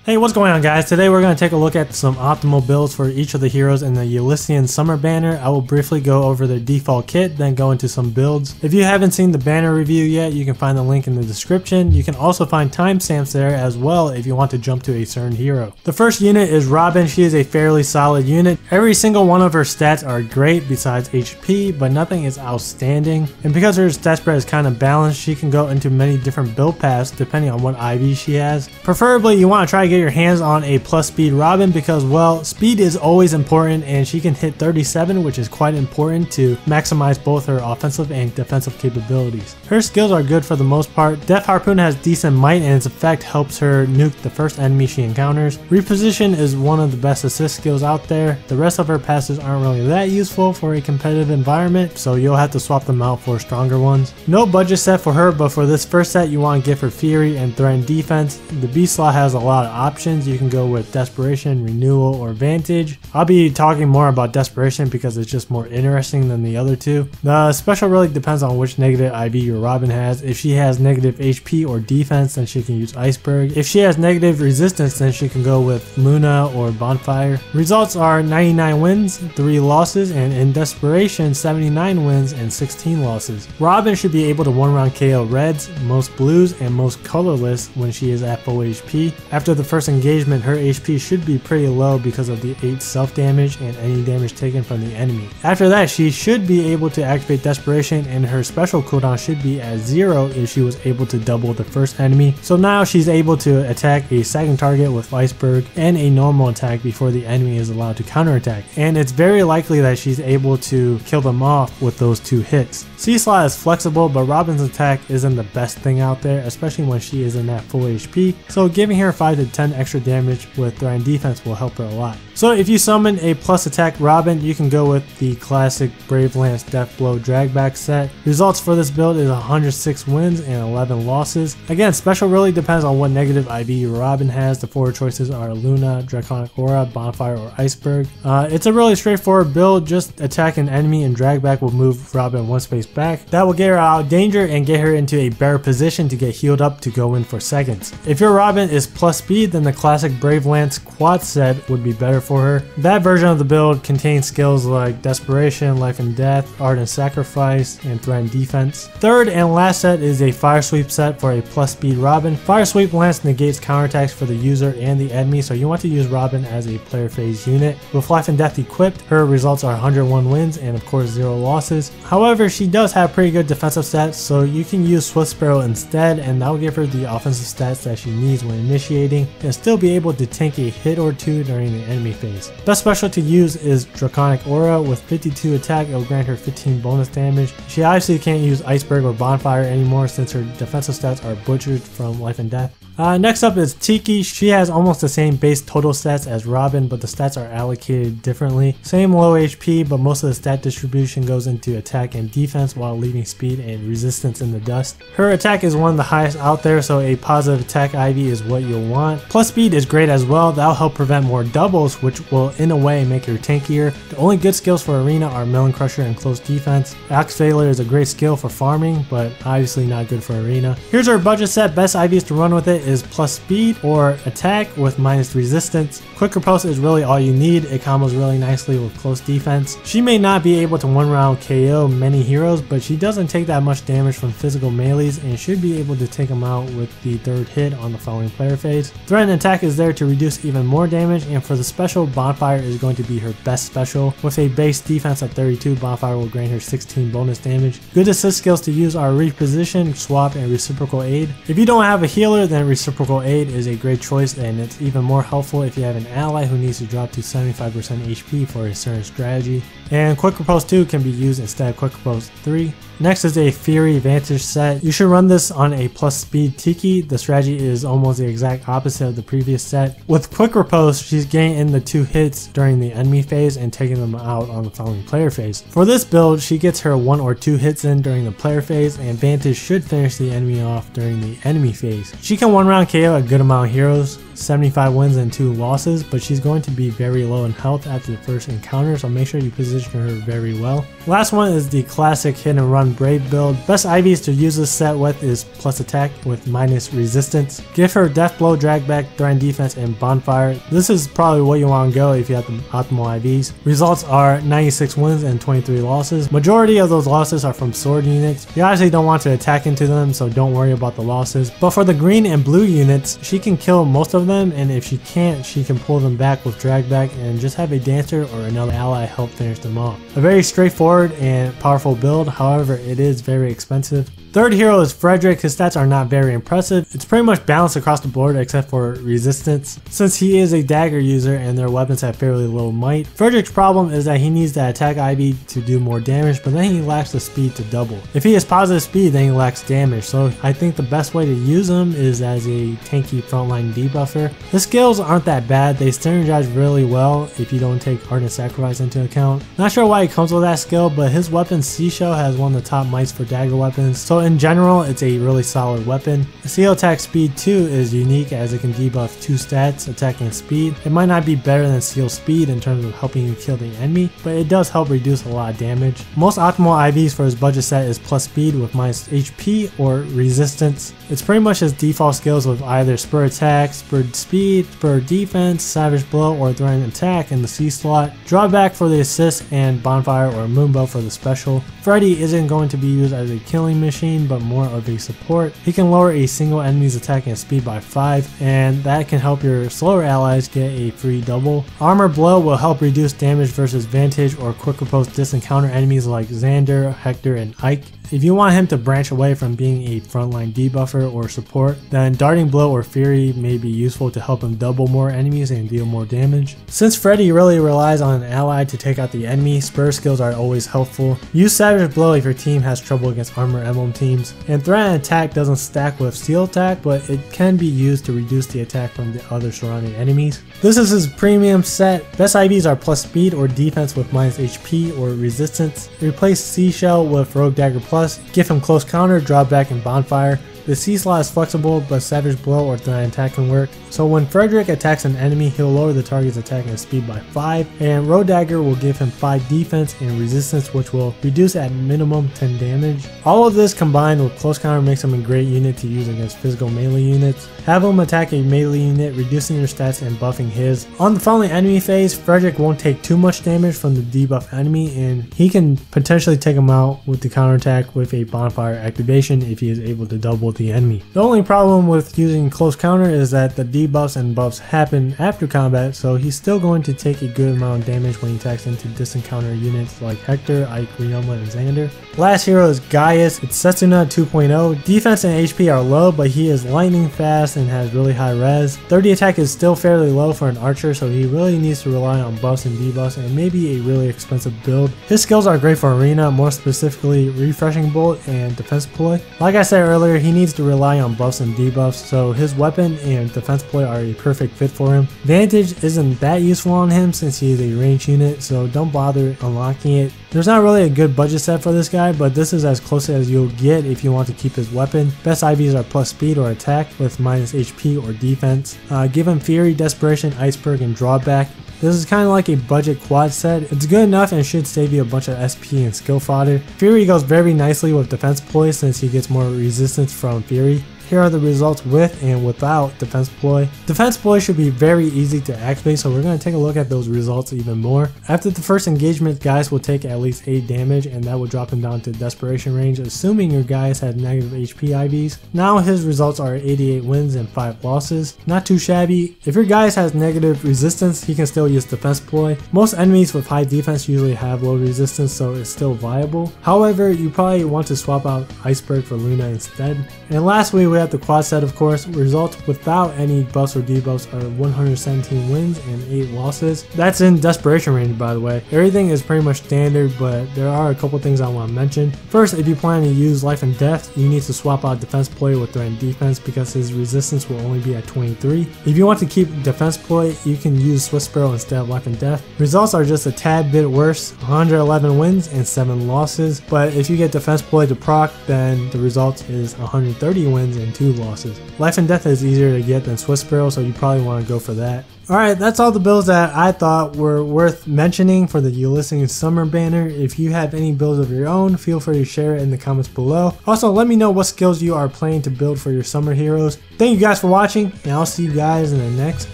Hey, what's going on, guys? Today we're going to take a look at some optimal builds for each of the heroes in the Ylissean Summer banner. I will briefly go over their default kit, then go into some builds. If you haven't seen the banner review yet, you can find the link in the description. You can also find timestamps there as well if you want to jump to a certain hero. The first unit is Robin. She is a fairly solid unit. Every single one of her stats are great besides HP, but nothing is outstanding. And because her stat spread is kind of balanced, she can go into many different build paths depending on what IV she has. Preferably, you want to try to get your hands on a plus speed Robin because, well, speed is always important, and she can hit 37, which is quite important to maximize both her offensive and defensive capabilities. Her skills are good for the most part. Death Harpoon has decent might, and its effect helps her nuke the first enemy she encounters. Reposition is one of the best assist skills out there. The rest of her passes aren't really that useful for a competitive environment, so you'll have to swap them out for stronger ones. No budget set for her, but for this first set you want to give her Fury and Threat and Defense. The B slot has a lot of options. You can go with Desperation, Renewal, or Vantage. I'll be talking more about Desperation because it's just more interesting than the other two. The special really depends on which negative IV your Robin has. If she has negative HP or defense, then she can use Iceberg. If she has negative resistance, then she can go with Luna or Bonfire. Results are 99 wins, 3 losses, and in Desperation, 79 wins and 16 losses. Robin should be able to one-round KO reds, most blues, and most colorless when she is at full HP. After the first engagement, her HP should be pretty low because of the 8 self-damage and any damage taken from the enemy. After that, she should be able to activate Desperation, and her special cooldown should be at 0 if she was able to double the first enemy. So now she's able to attack a second target with Iceberg and a normal attack before the enemy is allowed to counterattack. And it's very likely that she's able to kill them off with those 2 hits. C-Slot is flexible, but Robin's attack isn't the best thing out there, especially when she isn't at full HP, so giving her 5 to 10 extra damage with Threat and Defense will help her a lot. So if you summon a plus attack Robin, you can go with the classic Brave Lance Deathblow Dragback set. Results for this build is 106 wins and 11 losses. Again, special really depends on what negative IV your Robin has. The 4 choices are Luna, Draconic Aura, Bonfire, or Iceberg. It's a really straightforward build. Just attack an enemy and Dragback will move Robin 1 space back. That will get her out of danger and get her into a better position to get healed up to go in for seconds. If your Robin is plus speed, then the classic Brave Lance quad set would be better for her. That version of the build contains skills like Desperation, Life and Death, Ardent Sacrifice, and Threat and Defense. Third and last set is a Fire Sweep set for a plus speed Robin. Fire Sweep Lance negates counterattacks for the user and the enemy, so you want to use Robin as a player phase unit. With Life and Death equipped, her results are 101 wins and of course 0 losses. However, she does have pretty good defensive stats, so you can use Swift Sparrow instead, and that will give her the offensive stats that she needs when initiating and still be able to tank a hit or 2 during the enemy phase. Best special to use is Draconic Aura. With 52 attack, it will grant her 15 bonus damage. She obviously can't use Iceberg or Bonfire anymore since her defensive stats are butchered from Life and Death. Next up is Tiki. She has almost the same base total stats as Robin, but the stats are allocated differently. Same low HP, but most of the stat distribution goes into attack and defense while leaving speed and resistance in the dust. Her attack is one of the highest out there, so a positive attack IV is what you'll want. Plus speed is great as well. That'll help prevent more doubles, which will in a way make her tankier. The only good skills for Arena are Melon Crusher and Close Defense. Axe Failure is a great skill for farming, but obviously not good for Arena. Here's her budget set. Best IVs to run with it is plus speed or attack with minus resistance. Quick Riposte is really all you need. It combos really nicely with Close Defense. She may not be able to one-round KO many heroes, but she doesn't take that much damage from physical melees and should be able to take them out with the 3rd hit on the following player phase. Threat and Attack is there to reduce even more damage, and for the special, Bonfire is going to be her best special. With a base defense at 32, Bonfire will grant her 16 bonus damage. Good assist skills to use are Reposition, Swap, and Reciprocal Aid. If you don't have a healer, then Reciprocal Aid is a great choice, and it's even more helpful if you have an ally who needs to drop to 75% HP for a certain strategy. And Quick Riposte 2 can be used instead of Quick Riposte 3. Next is a Fury Vantage set. You should run this on a plus speed Tiki. The strategy is almost the exact opposite of the previous set. With Quick Riposte, she's getting in the 2 hits during the enemy phase and taking them out on the following player phase. For this build, she gets her 1 or 2 hits in during the player phase, and Vantage should finish the enemy off during the enemy phase. She can one-round KO a good amount of heroes. 75 wins and 2 losses, but she's going to be very low in health after the first encounter, so make sure you position her very well. Last one is the classic hit and run Brave build. Best IVs to use this set with is plus attack with minus resistance. Give her death blow, drag back, threat defense, and bonfire. This is probably what you want to go if you have the optimal IVs. Results are 96 wins and 23 losses. Majority of those losses are from sword units. You actually don't want to attack into them, so don't worry about the losses. But for the green and blue units, she can kill most of them, and if she can't, she can pull them back with drag back and just have a dancer or another ally help finish them off. A very straightforward and powerful build, however it is very expensive. Third hero is Frederick. His stats are not very impressive. It's pretty much balanced across the board except for resistance, since he is a dagger user and their weapons have fairly low might. Frederick's problem is that he needs the attack IV to do more damage, but then he lacks the speed to double. If he has positive speed, then he lacks damage, so I think the best way to use him is as a tanky frontline debuffer. His skills aren't that bad. They synergize really well if you don't take Ardent Sacrifice into account. Not sure why he comes with that skill, but his weapon Seashell has one of the top mights for dagger weapons, so in general it's a really solid weapon. Seal attack speed 2 is unique as it can debuff 2 stats, attack and speed. It might not be better than seal speed in terms of helping you kill the enemy, but it does help reduce a lot of damage. Most optimal IVs for his budget set is plus speed with minus HP or resistance. It's pretty much his default skills with either spur attack, spur speed, spur defense, savage blow, or threatening attack in the C slot, drawback for the assist, and bonfire or moonbow for the special. Freddy isn't going to be used as a killing machine but more of a support. He can lower a single enemy's attack and speed by 5, and that can help your slower allies get a free double. Armor blow will help reduce damage versus vantage or quick riposte disencounter enemies like Xander, Hector, and Ike. If you want him to branch away from being a frontline debuffer or support, then Darting Blow or Fury may be useful to help him double more enemies and deal more damage. Since Freddy really relies on an ally to take out the enemy, spur skills are always helpful. Use Savage Blow if your team has trouble against Armor Emblem teams. And Threat and Attack doesn't stack with Steel Attack, but it can be used to reduce the attack from the other surrounding enemies. This is his premium set. Best IVs are plus speed or defense with minus HP or resistance. Replace Seashell with Rogue Dagger Plus, give him close counter, drop back, and bonfire. The C slot is flexible, but Savage Blow or Threat Attack can work. So when Frederick attacks an enemy, he'll lower the target's attack and speed by 5, and Rogue Dagger will give him 5 defense and resistance, which will reduce at minimum 10 damage. All of this combined with close counter makes him a great unit to use against physical melee units. Have him attack a melee unit, reducing your stats and buffing his. On the following enemy phase, Frederick won't take too much damage from the debuff enemy, and he can potentially take him out with the counterattack with a bonfire activation if he is able to double the enemy. The only problem with using close counter is that the debuffs and buffs happen after combat, so he's still going to take a good amount of damage when he attacks into disencounter units like Hector, Ike, Ryoma, and Xander. Last hero is Gaius. It's Setsuna 2.0. Defense and HP are low, but he is lightning fast and has really high res. 30 attack is still fairly low for an archer, so he really needs to rely on buffs and debuffs and maybe a really expensive build. His skills are great for arena, more specifically refreshing bolt and defense ploy. Like I said earlier, he needs to rely on buffs and debuffs, so his weapon and defense ploy are a perfect fit for him. Vantage isn't that useful on him since he is a range unit, so don't bother unlocking it. There's not really a good budget set for this guy, but this is as close as you'll get if you want to keep his weapon. Best IVs are plus speed or attack with minus HP or defense. Give him Fury, Desperation, Iceberg, and Drawback. This is kind of like a budget quad set. It's good enough and should save you a bunch of SP and skill fodder. Fury goes very nicely with defense ploy since he gets more resistance from Fury. Here are the results with and without defense ploy. Defense ploy should be very easy to activate, so we're going to take a look at those results even more. After the first engagement, Gaius will take at least 8 damage, and that will drop him down to desperation range, assuming your Gaius had negative HP IVs. Now his results are 88 wins and 5 losses. Not too shabby. If your Gaius has negative resistance, he can still use defense ploy. Most enemies with high defense usually have low resistance, so it's still viable. However, you probably want to swap out Iceberg for Luna instead. And lastly, we have the quad set, of course. Results without any buffs or debuffs are 117 wins and 8 losses. That's in desperation range, by the way. Everything is pretty much standard, but there are a couple things I want to mention. First, if you plan to use life and death, you need to swap out defense ploy with threat and defense because his resistance will only be at 23. If you want to keep defense ploy, you can use Swift Sparrow instead of life and death. Results are just a tad bit worse, 111 wins and 7 losses, but if you get defense ploy to proc, then the result is 130 wins and and 2 losses. Life and Death is easier to get than Swift Sparrow, so you probably want to go for that. Alright, that's all the builds that I thought were worth mentioning for the Ylissean Summer banner. If you have any builds of your own, feel free to share it in the comments below. Also, let me know what skills you are planning to build for your summer heroes. Thank you guys for watching, and I'll see you guys in the next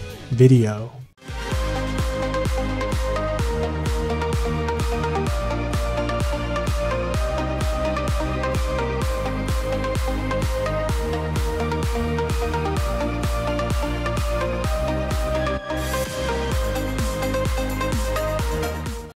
video.